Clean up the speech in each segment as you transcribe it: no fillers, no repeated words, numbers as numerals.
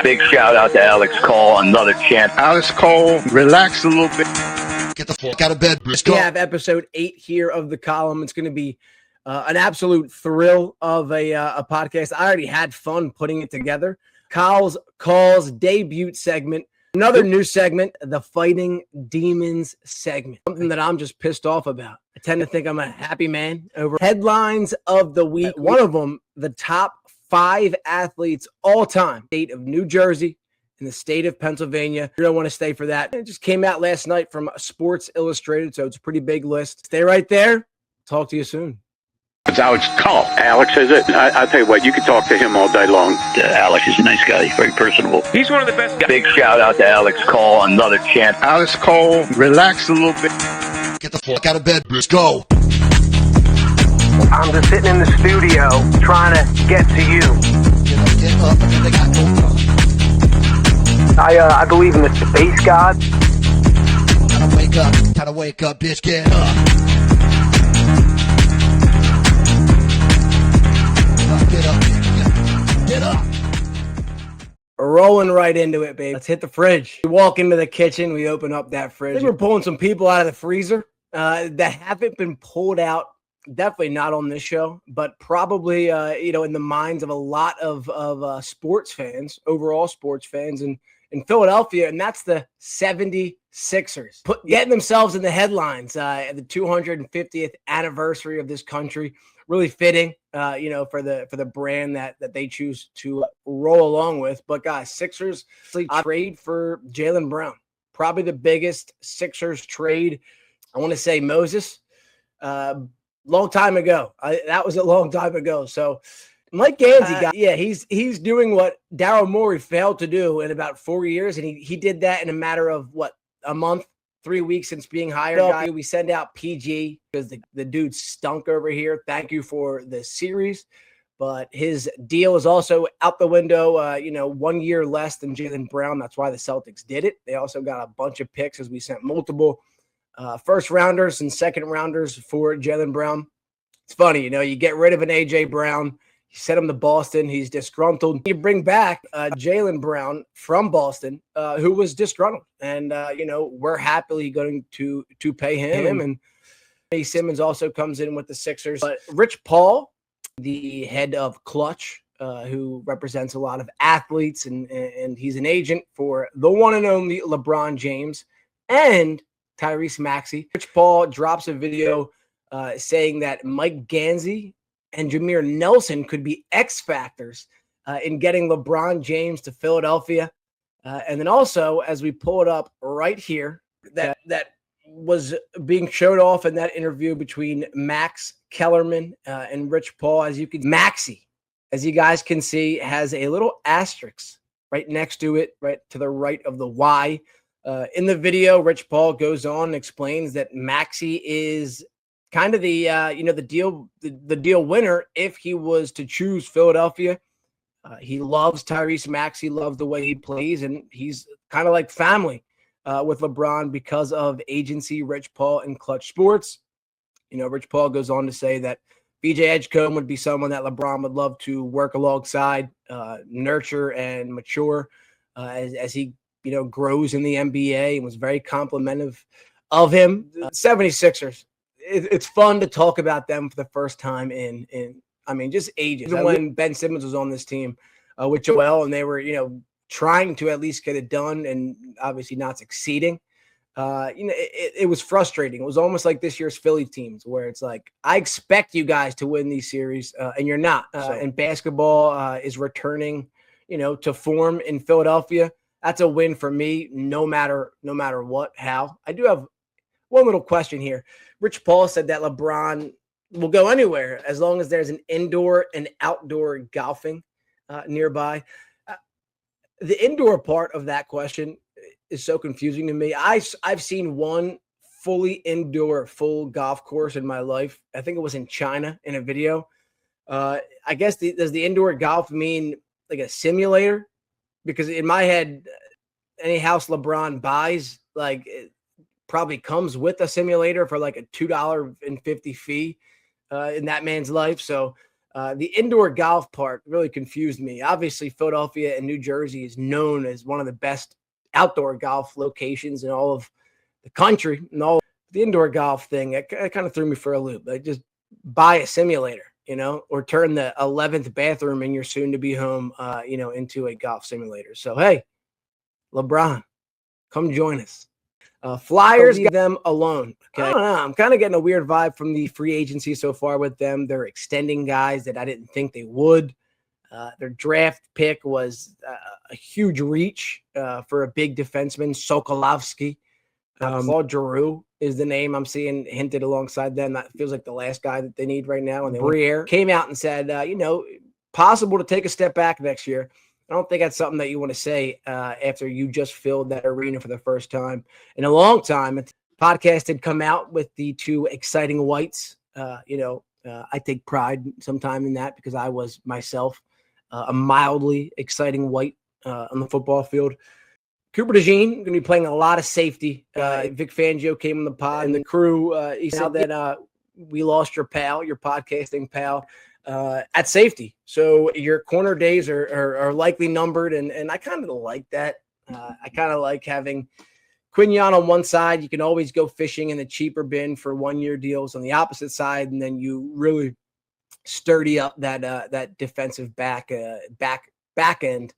Big shout out to Alex Coll, another champ. Alex Coll, relax a little bit. Get the fuck out of bed. We have episode 8 here of the column. It's going to be an absolute thrill of a podcast. I already had fun putting it together. Coll's debut segment. Another new segment, the Fighting Demons segment. Something that I'm just pissed off about. I tend to think I'm a happy man over headlines of the week. One of them, the top 5 athletes all time. State of New Jersey in the state of Pennsylvania. You don't want to stay for that. It just came out last night from Sports Illustrated, so it's a pretty big list. Stay right there. Talk to you soon. It's Alex Coll. Alex is it? I tell you what, you can talk to him all day long. Alex is a nice guy. He's very personable. He's one of the best guys. Big shout out to Alex Coll, another champ. Alex Coll, relax a little bit. Get the fuck out of bed. Let's go. I'm just sitting in the studio trying to get to you. Get up. They got no I believe in the space god. Gotta wake up. Gotta wake up, bitch. Get up. Get up. Get up. Rolling right into it, babe. Let's hit the fridge. We walk into the kitchen. We open up that fridge. I think we're pulling some people out of the freezer that haven't been pulled out. Definitely not on this show, but probably, in the minds of a lot of sports fans, overall sports fans in Philadelphia, and that's the 76ers. Getting themselves in the headlines at the 250th anniversary of this country. Really fitting, for the brand that they choose to roll along with. But guys, Sixers trade for Jaylen Brown. Probably the biggest Sixers trade. I want to say Moses. Long time ago. That was a long time ago. So Mike Gansey, he's doing what Daryl Morey failed to do in about 4 years, and he did that in a matter of a month, 3 weeks since being hired. We send out PG because the dude stunk over here. Thank you for the series, but his deal is also out the window. 1 year less than Jaylen Brown. That's why the Celtics did it. They also got a bunch of picks as we sent multiple first rounders and second rounders for Jaylen Brown. It's funny, you get rid of an AJ Brown, you send him to Boston, he's disgruntled. You bring back Jaylen Brown from Boston, who was disgruntled, and we're happily going to pay him. And Ray Simmons also comes in with the Sixers. But Rich Paul, the head of Clutch, who represents a lot of athletes, and he's an agent for the one and only LeBron James and Tyrese Maxey. Rich Paul drops a video saying that Mike Gansey and Jameer Nelson could be X factors in getting LeBron James to Philadelphia. And then also, as we pull it up right here, that was being showed off in that interview between Max Kellerman and Rich Paul. Maxey, as you guys can see, has a little asterisk right next to it, right to the right of the Y. In the video, Rich Paul goes on and explains that Maxey is kind of the deal winner if he was to choose Philadelphia. He loves Tyrese Maxey, loves the way he plays, and he's kind of like family with LeBron because of agency, Rich Paul, and Clutch Sports. Rich Paul goes on to say that BJ Edgecombe would be someone that LeBron would love to work alongside, nurture, and mature as he grows in the NBA, and was very complimentary of him. 76ers. It's fun to talk about them for the first time in just ages. Even when Ben Simmons was on this team with Joel, and they were, trying to at least get it done and obviously not succeeding. It was frustrating. It was almost like this year's Philly teams where it's like, I expect you guys to win these series and you're not. And basketball is returning, to form in Philadelphia. That's a win for me, no matter what, how. I do have one little question here. Rich Paul said that LeBron will go anywhere as long as there's an indoor and outdoor golfing nearby. The indoor part of that question is so confusing to me. I've seen one fully indoor full golf course in my life. I think it was in China in a video. I guess does the indoor golf mean like a simulator? Because in my head, any house LeBron buys, it probably comes with a simulator for like a $2.50 fee in that man's life. So The indoor golf part really confused me. Obviously, Philadelphia and New Jersey is known as one of the best outdoor golf locations in all of the country. And all the indoor golf thing, it kind of threw me for a loop. Like, just buy a simulator, or turn the 11th bathroom in your soon-to-be home, into a golf simulator. So, hey, LeBron, come join us. Flyers, leave them alone. Okay, I don't know. I'm kind of getting a weird vibe from the free agency so far with them. They're extending guys that I didn't think they would. Their draft pick was a huge reach for a big defenseman, Sokolovsky. Claude Giroux is the name I'm seeing hinted alongside them. That feels like the last guy that they need right now. And Briere came out and said, possible to take a step back next year. I don't think that's something that you want to say after you just filled that arena for the first time in a long time. The podcast had come out with the two exciting whites. I take pride sometime in that because I was myself a mildly exciting white on the football field. Cooper DeJean going to be playing a lot of safety. Vic Fangio came on the pod and the crew. He said that we lost your pal, your podcasting pal, at safety. So your corner days are likely numbered. And I kind of like that. I kind of like having Quignon on one side. You can always go fishing in the cheaper bin for 1-year deals on the opposite side. And then you really sturdy up that defensive back end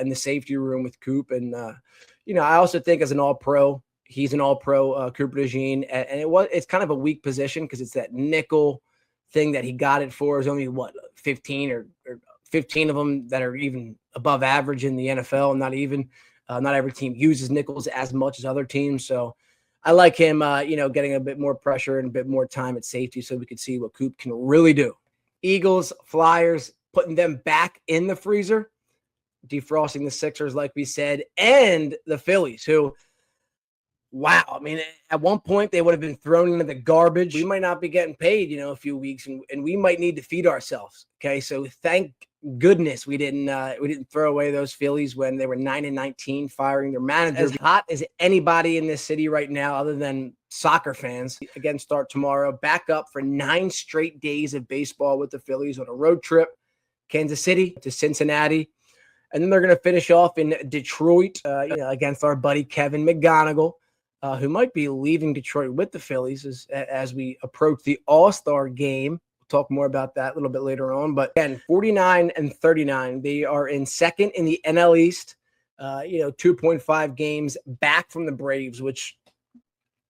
in the safety room with Coop. And, I also think as an all-pro, he's an all-pro, Cooper DeJean. And it's kind of a weak position because it's that nickel thing that he got it for is only 15 or 15 of them that are even above average in the NFL. Not every team uses nickels as much as other teams. So I like him, getting a bit more pressure and a bit more time at safety so we could see what Coop can really do. Eagles, Flyers, putting them back in the freezer, defrosting the Sixers, like we said, and the Phillies, who, wow, I mean, at one point they would have been thrown into the garbage. We might not be getting paid, a few weeks, and we might need to feed ourselves. Okay, so thank goodness we didn't throw away those Phillies when they were 9-19, firing their manager. As hot as anybody in this city right now, other than soccer fans. Again, start tomorrow. Back up for 9 straight days of baseball with the Phillies on a road trip, Kansas City to Cincinnati. And then they're going to finish off in Detroit, against our buddy Kevin McGonigal, who might be leaving Detroit with the Phillies as we approach the All-Star game. We'll talk more about that a little bit later on. But again, 49-39. They are in second in the NL East, 2.5 games back from the Braves, which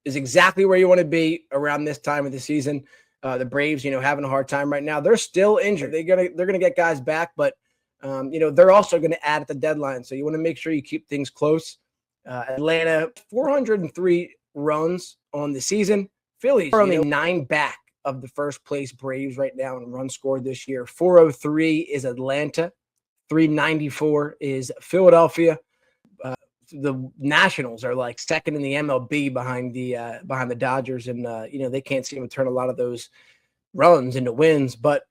is exactly where you want to be around this time of the season. The Braves, having a hard time right now. They're still injured. They're gonna get guys back, but they're also going to add at the deadline. So you want to make sure you keep things close. Atlanta, 403 runs on the season. Phillies are only 9 back of the first place Braves right now in runs scored this year. 403 is Atlanta. 394 is Philadelphia. The Nationals are like second in the MLB behind the Dodgers. And, they can't seem to turn a lot of those runs into wins. But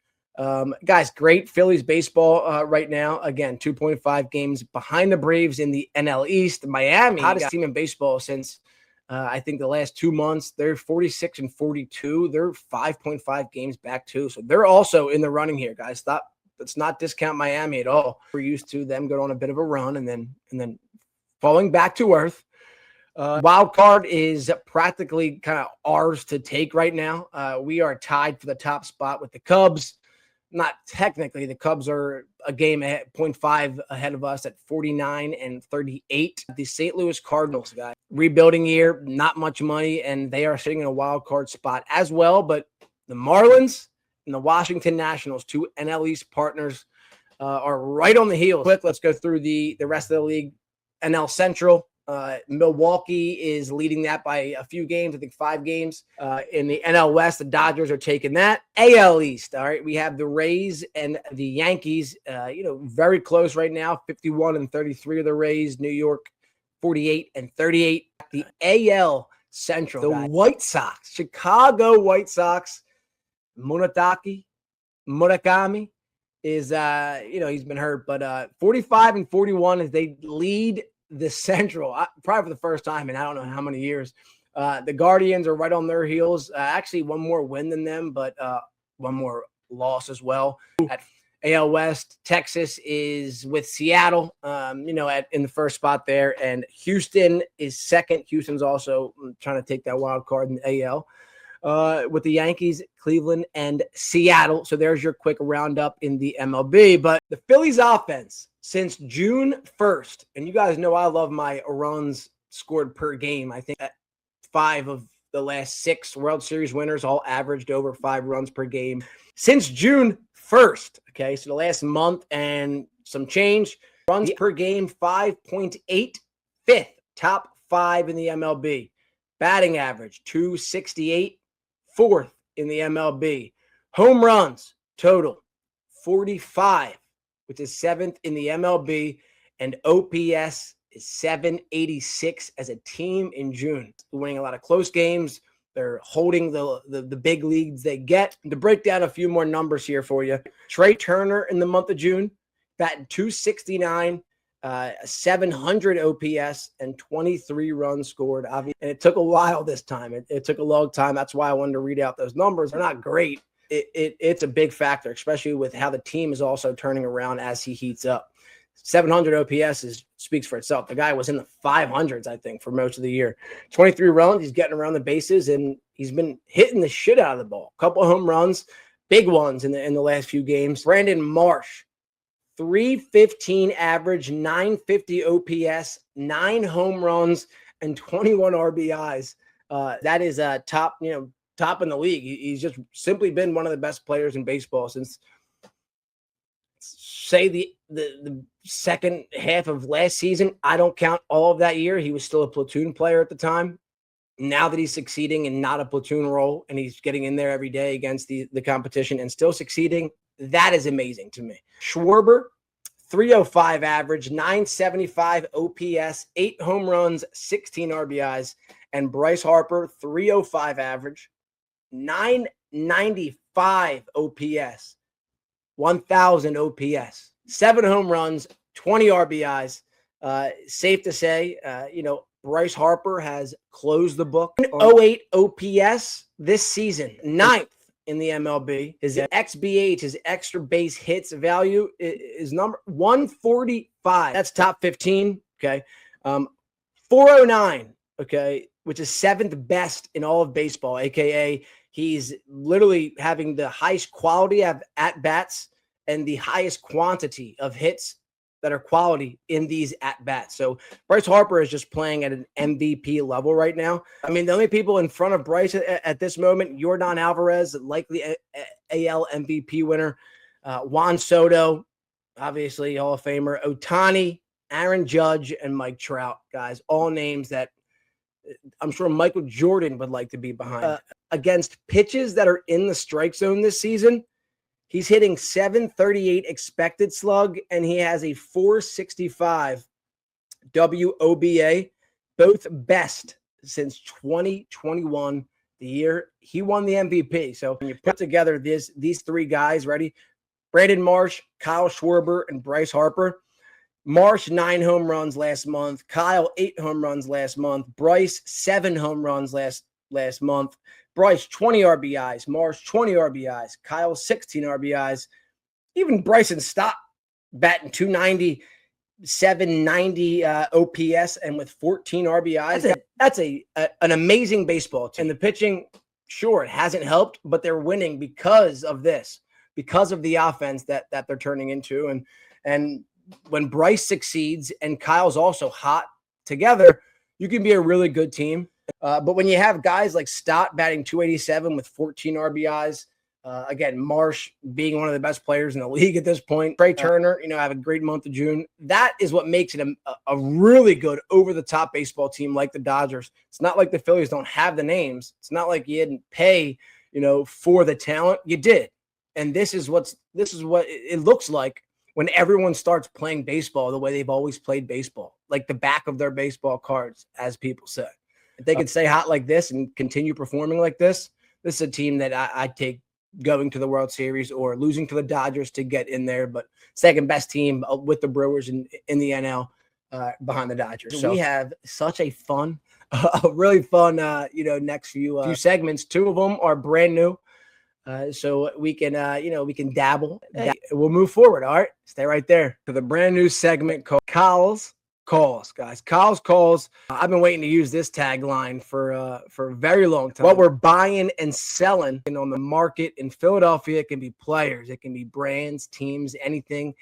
guys, great Phillies baseball right now. Again, 2.5 games behind the Braves in the NL East. Miami, hottest team in baseball since I think the last 2 months. They're 46-42. They're 5.5 games back too. So they're also in the running here, guys. Let's not discount Miami at all. We're used to them going on a bit of a run and then falling back to earth. Wild card is practically kind of ours to take right now. We are tied for the top spot with the Cubs. Not technically, the Cubs are a game ahead, 0.5 ahead of us at 49-38. The St. Louis Cardinals, guys, rebuilding year, not much money, and they are sitting in a wild card spot as well. But the Marlins and the Washington Nationals, 2 NL East partners, are right on the heels. Quick, let's go through the rest of the league. NL Central. Milwaukee is leading that by a few games, I think 5 games. In the NL West, the Dodgers are taking that. AL East, all right, we have the Rays and the Yankees, very close right now, 51-33 of the Rays. New York, 48-38. The AL Central, the White Sox, Chicago White Sox, Murakami is, he's been hurt, but 45-41 as they lead the Central, probably for the first time in I don't know how many years. The Guardians are right on their heels. Actually, one more win than them, but one more loss as well. At AL West, Texas is with Seattle, in the first spot there, and Houston is second. Houston's also trying to take that wild card in the AL. With the Yankees, Cleveland, and Seattle. So there's your quick roundup in the MLB. But the Phillies offense since June 1st, and you guys know I love my runs scored per game. I think 5 of the last 6 World Series winners all averaged over 5 runs per game. Since June 1st, okay, so the last month and some change, runs per game, 5.8, 5th, top 5 in the MLB. Batting average, 268, 4th in the MLB. Home runs total, 45, which is 7th in the MLB. And OPS is 786 as a team in June. They're winning a lot of close games. They're holding the big leads they get. To break down a few more numbers here for you, Trey Turner in the month of June, batting 269, 700 OPS, and 23 runs scored. And it took a while this time. It took a long time. That's why I wanted to read out those numbers. They're not great. It's a big factor, especially with how the team is also turning around as he heats up. 700 OPS speaks for itself. The guy was in the 500s, I think, for most of the year. 23 runs. He's getting around the bases, and he's been hitting the shit out of the ball. A couple of home runs, big ones in the last few games. Brandon Marsh, 315 average, 950 OPS, 9 home runs, and 21 RBIs. That is top in the league. He's just simply been one of the best players in baseball since, say, the second half of last season. I don't count all of that year. He was still a platoon player at the time. Now that he's succeeding in not a platoon role and he's getting in there every day against the competition and still succeeding, that is amazing to me. Schwarber, 305 average, 975 OPS, 8 home runs, 16 RBIs. And Bryce Harper, 305 average, 995 OPS, 1,000 OPS, 7 home runs, 20 RBIs. Safe to say, Bryce Harper has closed the book. 08 OPS this season, 9th in the MLB. His XBH, his extra base hits value, is number 145. That's top 15. Okay. 409. Okay. Which is 7th best in all of baseball, AKA he's literally having the highest quality of at-bats and the highest quantity of hits that are quality in these at-bats. So Bryce Harper is just playing at an MVP level right now. I mean, the only people in front of Bryce at this moment, Yordan Alvarez, likely AL MVP winner, Juan Soto, obviously Hall of Famer, Ohtani, Aaron Judge, and Mike Trout, guys, all names that I'm sure Michael Jordan would like to be behind. Against pitches that are in the strike zone this season, he's hitting 738 expected slug, and he has a 465 WOBA, both best since 2021, the year he won the MVP. So when you put together these 3 guys, ready? Brandon Marsh, Kyle Schwarber, and Bryce Harper. Marsh, 9 home runs last month. Kyle, 8 home runs last month. Bryce, 7 home runs last month. Bryce, 20 RBIs. Marsh, 20 RBIs. Kyle, 16 RBIs. Even Bryson Stott batting 290, 790 OPS, and with 14 RBIs. That's an amazing baseball team. And the pitching, sure, it hasn't helped, but they're winning because of this, because of the offense that they're turning into. And when Bryce succeeds and Kyle's also hot together, you can be a really good team. But when you have guys like Stott batting 287 with 14 RBIs, again, Marsh being one of the best players in the league at this point, Trey Turner, have a great month of June. That is what makes it a really good over-the-top baseball team like the Dodgers. It's not like the Phillies don't have the names. It's not like you didn't pay, for the talent. You did. And this is what it looks like when everyone starts playing baseball the way they've always played baseball, like the back of their baseball cards, as people say. If they can stay hot like this and continue performing like this is a team that I take going to the World Series or losing to the Dodgers to get in there, but second best team with the Brewers in the NL behind the Dodgers. So we have such a really fun, next few segments. 2 of them are brand new. so we can, we can dabble. Hey, we'll move forward. All right. Stay right there to the brand new segment called Coll's Calls, guys. Coll's Calls. I've been waiting to use this tagline for a very long time. What we're buying and selling on the market in Philadelphia, it can be players, it can be brands, teams, anything.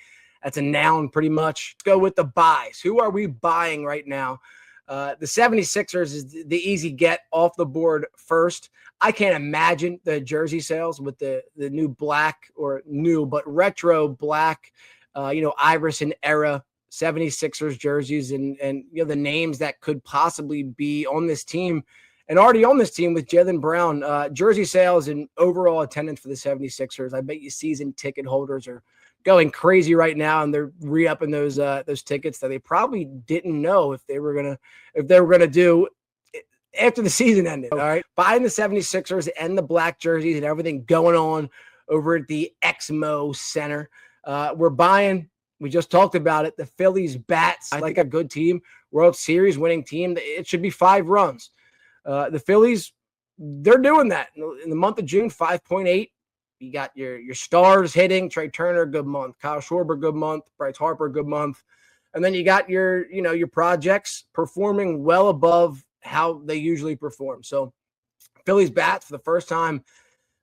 That's a noun pretty much. Let's go with the buys. Who are we buying right now? The 76ers is the easy get off the board first. I can't imagine the jersey sales with the new black or new, but retro black, Iverson era 76ers jerseys and the names that could possibly be on this team and already on this team with Jaylen Brown. Jersey sales and overall attendance for the 76ers. I bet you season ticket holders are going crazy right now, and they're re-upping those tickets that they probably didn't know if they were gonna do after the season ended. All right, buying the 76ers and the black jerseys and everything going on over at the Exmo Center. We're buying. We just talked about it. The Phillies bats. I like a good team, World Series winning team. It should be 5 runs. The Phillies, they're doing that in the month of June. 5.8. You got your stars hitting. Trey Turner, good month. Kyle Schwarber, good month. Bryce Harper, good month. And then you got your projects performing well above how they usually perform. So Phillies bats for the first time,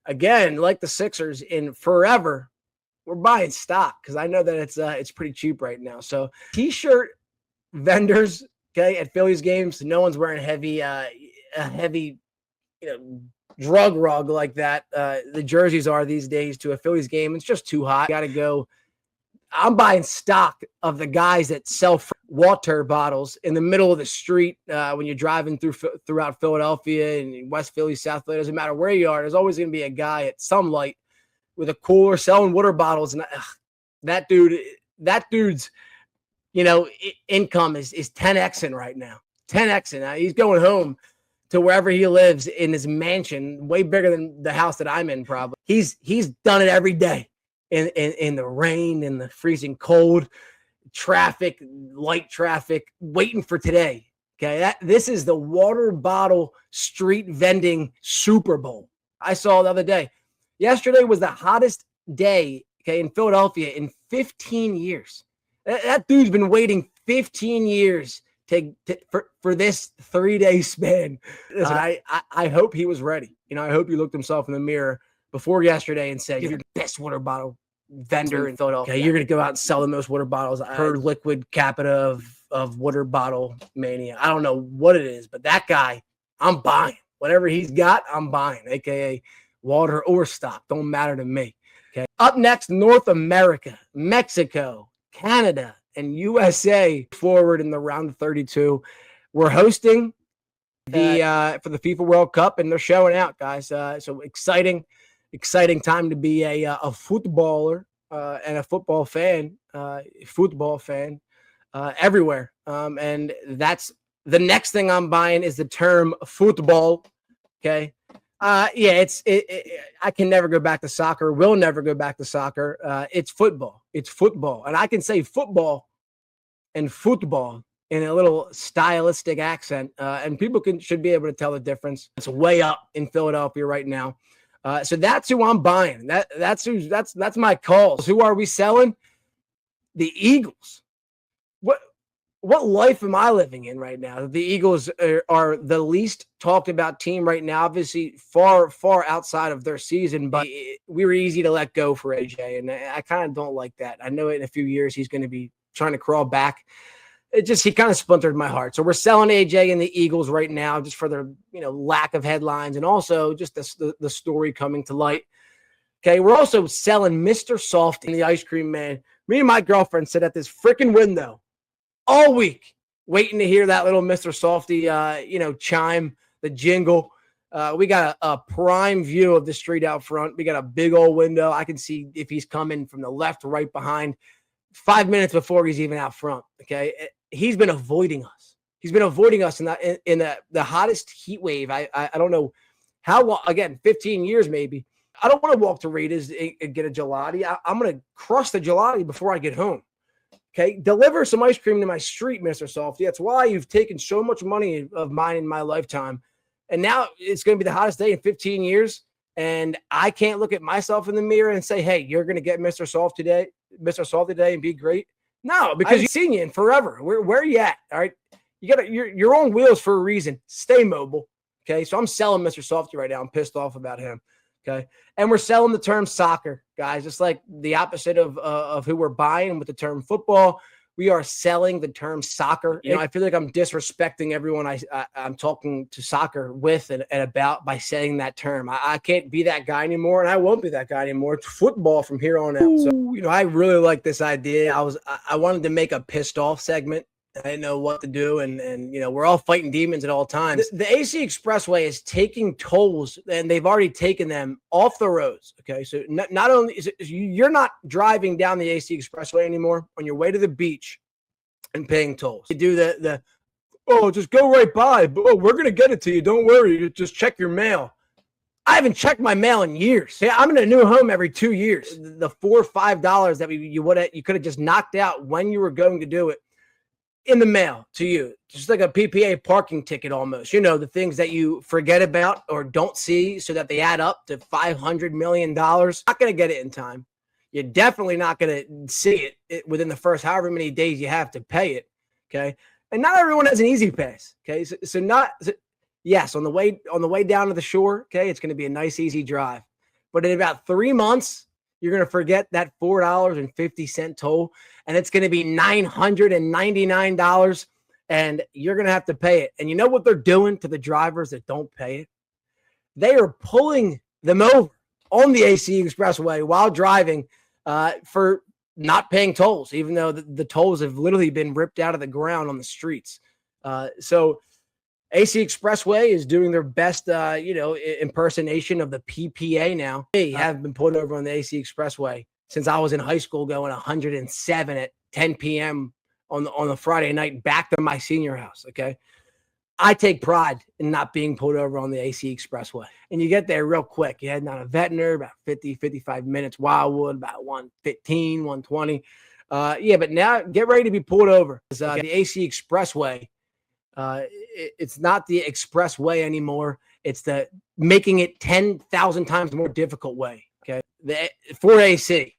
again, like the Sixers in forever. We're buying stock because I know that it's pretty cheap right now. So T-shirt vendors, okay, at Phillies games, no one's wearing a heavy, drug rug like that. The jerseys are these days to a Phillies game. It's just too hot. Got to go. I'm buying stock of the guys that sell water bottles in the middle of the street when you're driving throughout Philadelphia and West Philly, South Philly. Doesn't matter where you are. There's always going to be a guy at some light with a cooler selling water bottles. And that dude's, income is 10xing right now. 10xing. He's going home to wherever he lives in his mansion, way bigger than the house that I'm in probably. He's done it every day in the rain, in the freezing cold, traffic, light traffic, waiting for today. Okay, this is the water bottle street vending Super Bowl. I saw the other day. Yesterday was the hottest day, okay, in Philadelphia in 15 years. That dude's been waiting 15 years for this 3-day span. Listen, I hope he was ready. I hope he looked himself in the mirror before yesterday and said, "You're the best water bottle vendor in Philadelphia. Okay, you're going to go out and sell the most water bottles per liquid capita of water bottle mania." I don't know what it is, but that guy, I'm buying. Whatever he's got, I'm buying, aka water or stock. Don't matter to me. Okay. Up next, North America, Mexico, Canada, and USA forward in the round of 32. We're hosting for the FIFA World Cup, and they're showing out, guys. So exciting time to be a footballer and a football fan everywhere. And that's the next thing I'm buying is the term football. Okay. I can never go back to soccer. Will never go back to soccer. It's football. It's football. And I can say football and football in a little stylistic accent. And people should be able to tell the difference. It's way up in Philadelphia right now. So that's who I'm buying. That's my calls. Who are we selling? The Eagles. What life am I living in right now? The Eagles are the least talked about team right now, obviously far, far outside of their season, but we were easy to let go for AJ, and I kind of don't like that. I know in a few years he's going to be trying to crawl back. He kind of splintered my heart. So we're selling AJ and the Eagles right now just for their lack of headlines and also just the story coming to light. Okay, we're also selling Mr. Softy, the ice cream man. Me and my girlfriend sit at this freaking window all week, waiting to hear that little Mr. Softy, chime, the jingle. We got a prime view of the street out front. We got a big old window. I can see if he's coming from the left or right behind 5 minutes before he's even out front. Okay. He's been avoiding us. He's been avoiding us in the hottest heat wave. I don't know how long, again, 15 years maybe. I don't want to walk to Rita's and get a gelati. I'm going to crush the gelati before I get home. Okay, deliver some ice cream to my street, Mr. Softy. That's why you've taken so much money of mine in my lifetime. And now it's going to be the hottest day in 15 years. And I can't look at myself in the mirror and say, hey, you're going to get Mr. Soft today and be great. No, because you've seen you in forever. Where are you at? All right. You're on wheels for a reason. Stay mobile. Okay. So I'm selling Mr. Softy right now. I'm pissed off about him. Okay. And we're selling the term soccer, guys, just like the opposite of who we're buying with the term football. We are selling the term soccer. I feel like I'm disrespecting everyone I'm talking to soccer with and about by saying that term. I can't be that guy anymore, and I won't be that guy anymore. It's football from here on out. So, I really like this idea. I wanted to make a pissed off segment. I didn't know what to do, and we're all fighting demons at all times. The AC Expressway is taking tolls, and they've already taken them off the roads. Okay, so not only is you're not driving down the AC Expressway anymore on your way to the beach and paying tolls. You do the just go right by. We're gonna get it to you. Don't worry. Just check your mail. I haven't checked my mail in years. Yeah, I'm in a new home every 2 years. The $4 or $5 that you could have just knocked out when you were going to do it in the mail to you, just like a PPA parking ticket almost. The things that you forget about or don't see so that they add up to $500 million. Not going to get it in time. You're definitely not going to see it within the first however many days you have to pay it, okay? And not everyone has an easy pass, okay? Yes, on the way down to the shore, okay, it's going to be a nice, easy drive. But in about 3 months, you're going to forget that $4.50 toll, and it's going to be $999, and you're going to have to pay it. And you know what they're doing to the drivers that don't pay it? They are pulling them over on the AC Expressway while driving for not paying tolls, even though the tolls have literally been ripped out of the ground on the streets. So AC Expressway is doing their best, impersonation of the PPA now. They have been pulled over on the AC Expressway since I was in high school, going 107 at 10 p.m. on a Friday night back to my senior house, okay? I take pride in not being pulled over on the AC Expressway. And you get there real quick. You're heading on a Ventnor, about 50, 55 minutes. Wildwood, about 115, 120. But now get ready to be pulled over. The AC Expressway, it's not the expressway anymore. It's the making it 10,000 times more difficult way, okay? For AC.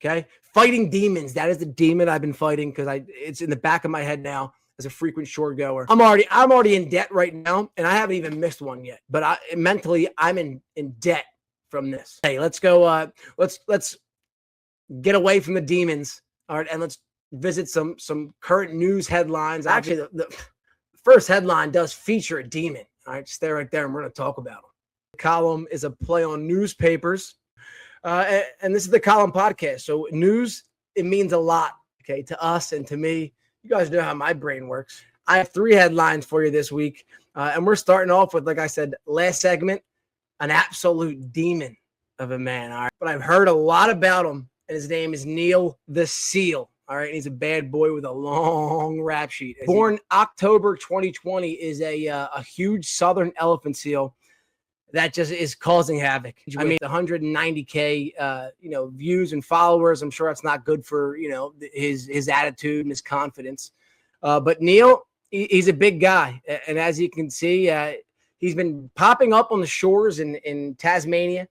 Okay? Fighting demons. That is the demon I've been fighting because it's in the back of my head now. As a frequent shore goer, I'm already in debt right now, and I haven't even missed one yet. But mentally, I'm in debt from this. Hey, let's go. Let's get away from the demons. All right, and let's visit some current news headlines. Actually, the first headline does feature a demon. All right, stay right there, and we're going to talk about them. The column is a play on newspapers, and this is the column podcast. So news, it means a lot, okay, to us and to me. You guys know how my brain works. I have 3 headlines for you this week. And we're starting off with, like I said, last segment, an absolute demon of a man. All right. But I've heard a lot about him, and his name is Neil the Seal. All right. And he's a bad boy with a long rap sheet. Born October 2020, is a huge southern elephant seal that just is causing havoc. I mean, 190K, views and followers. I'm sure that's not good for, his attitude and his confidence. But Neil, he's a big guy. And as you can see, he's been popping up on the shores in Tasmania,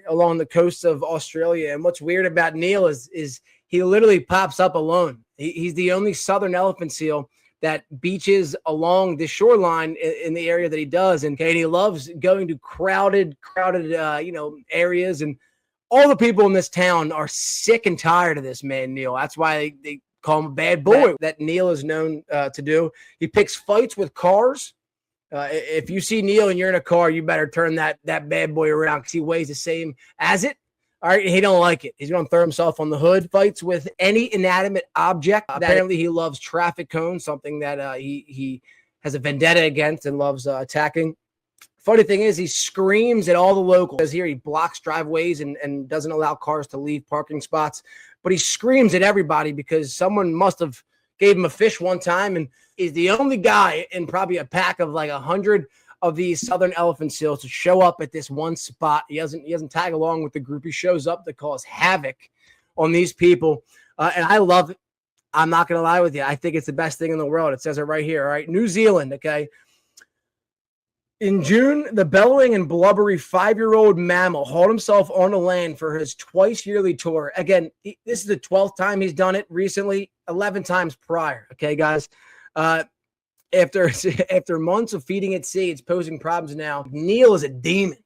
along the coast of Australia. And what's weird about Neil is he literally pops up alone. He's the only southern elephant seal that beaches along the shoreline in the area that he does. And he loves going to crowded, areas. And all the people in this town are sick and tired of this man, Neil. That's why they call him a bad boy. That Neil is known to do. He picks fights with cars. If you see Neil and you're in a car, you better turn that bad boy around because he weighs the same as it. All right, he don't like it. He's going to throw himself on the hood. Fights with any inanimate object. Apparently, he loves traffic cones, something that he has a vendetta against and loves attacking. Funny thing is, he screams at all the locals. Here, he blocks driveways and doesn't allow cars to leave parking spots. But he screams at everybody because someone must have gave him a fish one time, and he's the only guy in probably a pack of like 100 of these southern elephant seals to show up at this one spot. He doesn't tag along with the group. He shows up to cause havoc on these people. And I love it. I'm not going to lie with you. I think it's the best thing in the world. It says it right here. All right. New Zealand. Okay. In June, the bellowing and blubbery 5-year-old mammal hauled himself on the land for his twice-yearly tour. Again, this is the 12th time he's done it recently, 11 times prior. Okay, guys. After months of feeding at sea, it's posing problems now. Neil is a demon.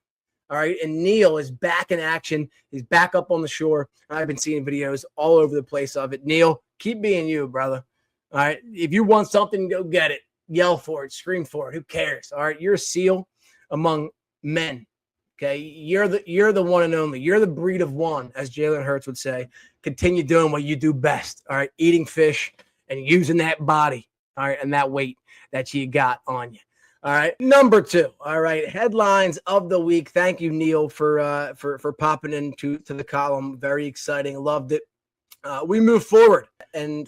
All right, and Neil is back in action. He's back up on the shore. I've been seeing videos all over the place of it. Neil, keep being you, brother. All right, if you want something, go get it. Yell for it, scream for it. Who cares? All right, you're a SEAL among men. Okay, you're the one and only. You're the breed of one, as Jalen Hurts would say. Continue doing what you do best. All right, eating fish and using that body. All right, and that weight that you got on you. All right, number 2. All right, headlines of the week. Thank you, Neil, for popping into the column. Very exciting. Loved it. We move forward, and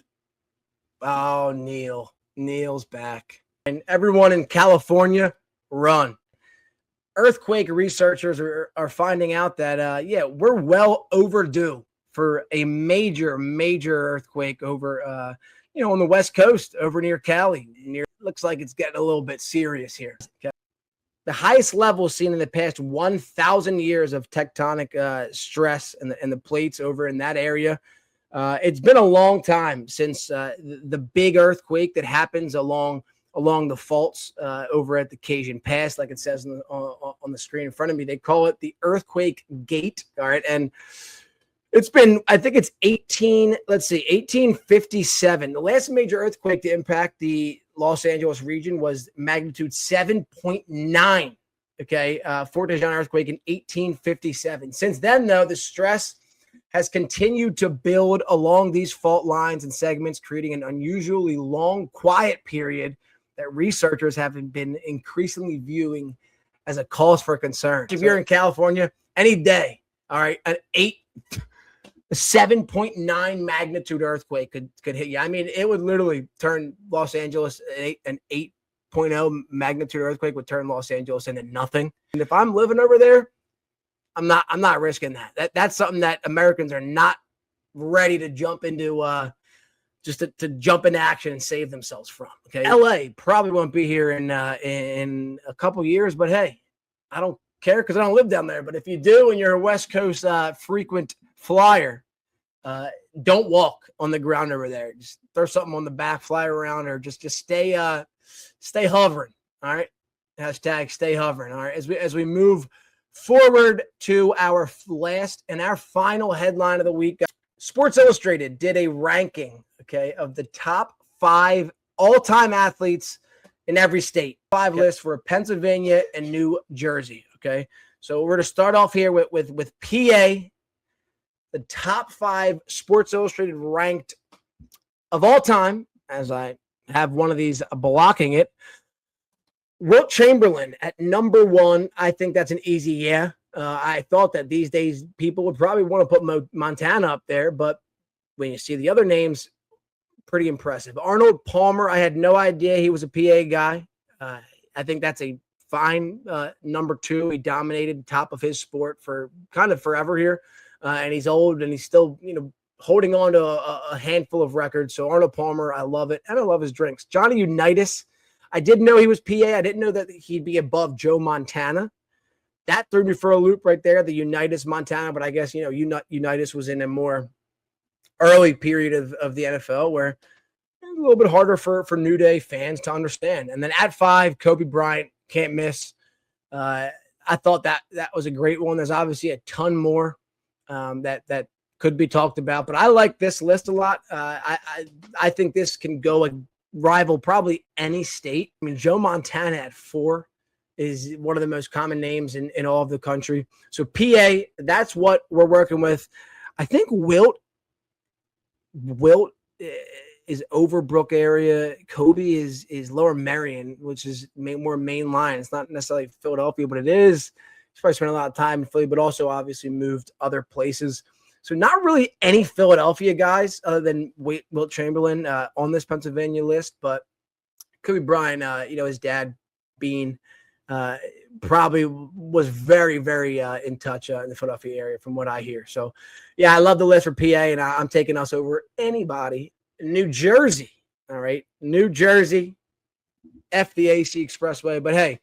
Neil's back. And everyone in California, run. Earthquake researchers are finding out that, we're well overdue for a major earthquake over, on the West Coast, over near Cali. Looks like it's getting a little bit serious here. Okay? The highest level seen in the past 1,000 years of tectonic stress in the plates over in that area. It's been a long time since the big earthquake that happens along the faults over at the Cajun Pass, like it says on the screen in front of me. They call it the earthquake gate. All right. And it's been, I think it's 1857. The last major earthquake to impact the Los Angeles region was magnitude 7.9. Okay. Fort de Jean earthquake in 1857. Since then, though, the stress has continued to build along these fault lines and segments, creating an unusually long, quiet period that researchers have been increasingly viewing as a cause for concern. If you're in California, any day, all right, a 7.9 magnitude earthquake could hit you. I mean, it would literally turn Los Angeles, an 8.0 magnitude earthquake would turn Los Angeles into nothing. And if I'm living over there, I'm not risking that. That's something that Americans are not ready to jump into, just to jump into action and save themselves from. Okay, LA probably won't be here in a couple years, but hey, I don't care because I don't live down there. But if you do and you're a West Coast frequent flyer, don't walk on the ground over there. Just throw something on the back, fly around, or just stay hovering. All right, hashtag stay hovering. All right, as we move forward to our last and our final headline of the week. Sports Illustrated did a ranking, okay, of the top 5 all-time athletes in every state. 5 lists for Pennsylvania and New Jersey, okay? So we're going to start off here with PA, the top 5 Sports Illustrated ranked of all time, as I have one of these blocking it. Wilt Chamberlain at number 1. I think that's an easy yeah. I thought that these days people would probably want to put Montana up there, but when you see the other names, pretty impressive. Arnold Palmer, I had no idea he was a PA guy. I think that's a fine number 2. He dominated top of his sport for kind of forever here, and he's old and he's still, holding on to a handful of records. So Arnold Palmer, I love it, and I love his drinks. Johnny Unitas, I didn't know he was PA. I didn't know that he'd be above Joe Montana. That threw me for a loop right there, the Unitas Montana. But I guess, Unitas was in a more early period of the NFL where it was a little bit harder for New Day fans to understand. And then at 5, Kobe Bryant, can't miss. I thought that was a great one. There's obviously a ton more that could be talked about. But I like this list a lot. I think this can go rival probably any state. I mean, Joe Montana at 4 is one of the most common names in all of the country. So PA, that's what we're working with. I think Wilt is Overbrook area. Kobe is Lower Merion, which is more main line. It's not necessarily Philadelphia, but it is. He's probably spent a lot of time in Philly, but also obviously moved other places. So not really any Philadelphia guys other than Wilt Chamberlain on this Pennsylvania list, but Kobe Bryant, his dad Bean probably was very, very in touch in the Philadelphia area from what I hear. So, yeah, I love the list for PA, and I'm taking us over anybody. New Jersey, all right? New Jersey, F the AC Expressway. But, hey,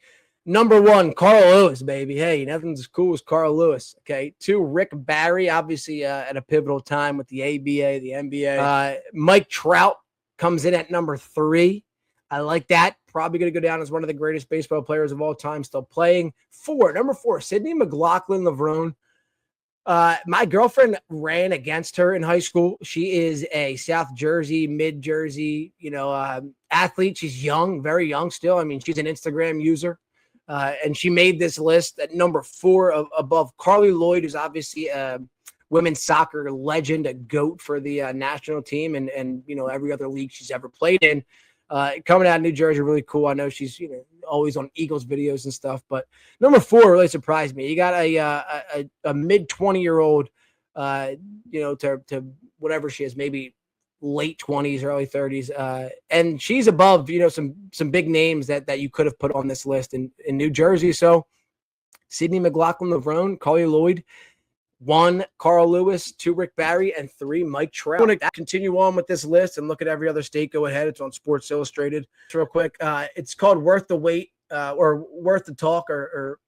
Number 1, Carl Lewis, baby. Hey, nothing's as cool as Carl Lewis. Okay. 2, Rick Barry, obviously at a pivotal time with the ABA, the NBA. Mike Trout comes in at number 3. I like that. Probably going to go down as one of the greatest baseball players of all time, still playing. Number 4, Sidney McLaughlin-Levrone. My girlfriend ran against her in high school. She is a South Jersey, mid Jersey, athlete. She's young, very young still. I mean, she's an Instagram user. And she made this list at number 4 above Carly Lloyd, who's obviously a women's soccer legend, a GOAT for the national team and every other league she's ever played in. Coming out of New Jersey, really cool. I know she's always on Eagles videos and stuff, but number 4 really surprised me. You got a mid 20-year-old, to whatever she is, maybe late 20s, early 30s, and she's above some big names that you could have put on this list in New Jersey. So Sidney McLaughlin-Levrone, Carly Lloyd. 1, Carl Lewis. 2, Rick Barry. And 3, Mike Trout. I want to continue on with this list and look at every other state. Go ahead. It's on Sports Illustrated. Real quick. It's called Worth the Wait, or Worth the Talk, or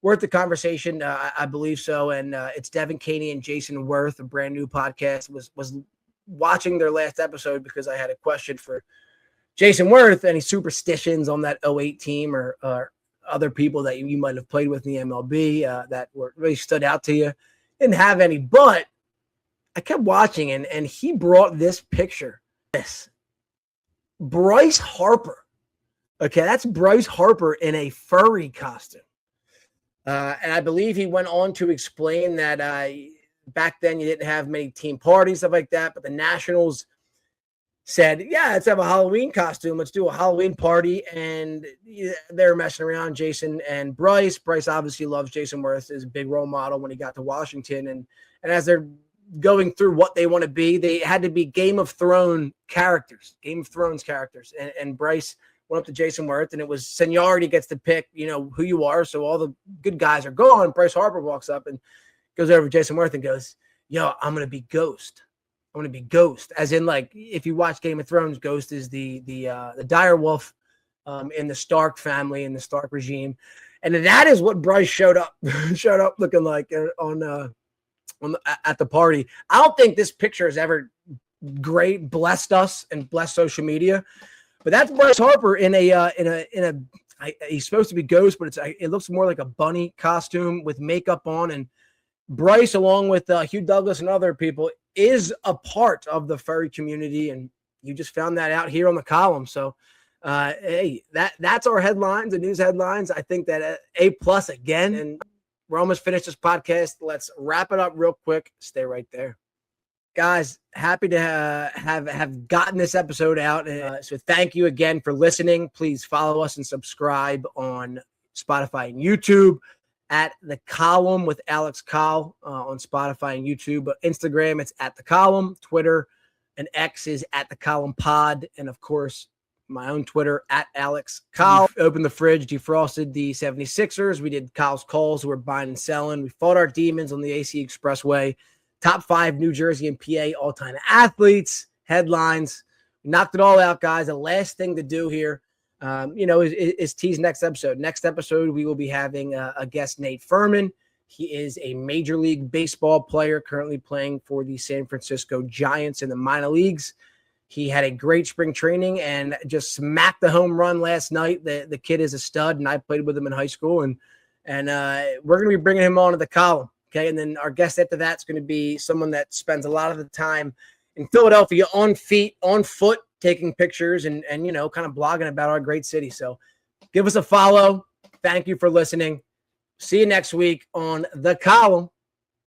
Worth the Conversation. I believe so. And it's Devin Caney and Jason Worth, a brand new podcast. Was watching their last episode because I had a question for Jason Worth, any superstitions on that 08 team or other people that you might have played with in the MLB that were really stood out to you. Didn't have any, but I kept watching and he brought this picture. This Bryce Harper. Okay, that's Bryce Harper in a furry costume. And I believe he went on to explain that back then you didn't have many team parties, stuff like that, but the Nationals said, yeah, let's have a Halloween costume. Let's do a Halloween party. And they're messing around, Jason and Bryce. Bryce obviously loves Jason Worth, is a big role model when he got to Washington. And as they're going through what they want to be, they had to be Game of Thrones characters. And Bryce went up to Jason Worth, and it was seniority gets to pick, who you are. So all the good guys are gone. Bryce Harper walks up and goes over to Jason Worth and goes, yo, I'm going to be Ghost. I'm going to be Ghost, as in, like, if you watch Game of Thrones, Ghost is the dire wolf in the Stark family, in the Stark regime. And that is what Bryce showed up looking like at the party. I don't think this picture has ever blessed us and blessed social media, but that's Bryce Harper in a he's supposed to be Ghost, but it looks more like a bunny costume with makeup on. And Bryce, along with Hugh Douglas and other people, is a part of the furry community, and you just found that out here on the column. So, hey, that's our headlines, the news headlines. I think that A+ again, and we're almost finished this podcast. Let's wrap it up real quick. Stay right there, guys. Happy to have gotten this episode out. So thank you again for listening. Please follow us and subscribe on Spotify and YouTube. At The Column with Alex Coll on Spotify and YouTube. But Instagram, it's at The Column. Twitter and X is at The Column Pod. And, of course, my own Twitter, at Alex Coll. Opened the fridge, defrosted the 76ers. We did Coll's calls. We're buying and selling. We fought our demons on the AC Expressway. Top 5 New Jersey and PA all-time athletes. Headlines. We knocked it all out, guys. The last thing to do here, is tease next episode. Next episode, we will be having a guest, Nate Furman. He is a Major League Baseball player currently playing for the San Francisco Giants in the minor leagues. He had a great spring training and just smacked the home run last night. The kid is a stud, and I played with him in high school. And we're going to be bringing him on to The Column. Okay, and then our guest after that is going to be someone that spends a lot of the time in Philadelphia on foot, taking pictures and kind of blogging about our great city. So give us a follow. Thank you for listening. See you next week on The Column.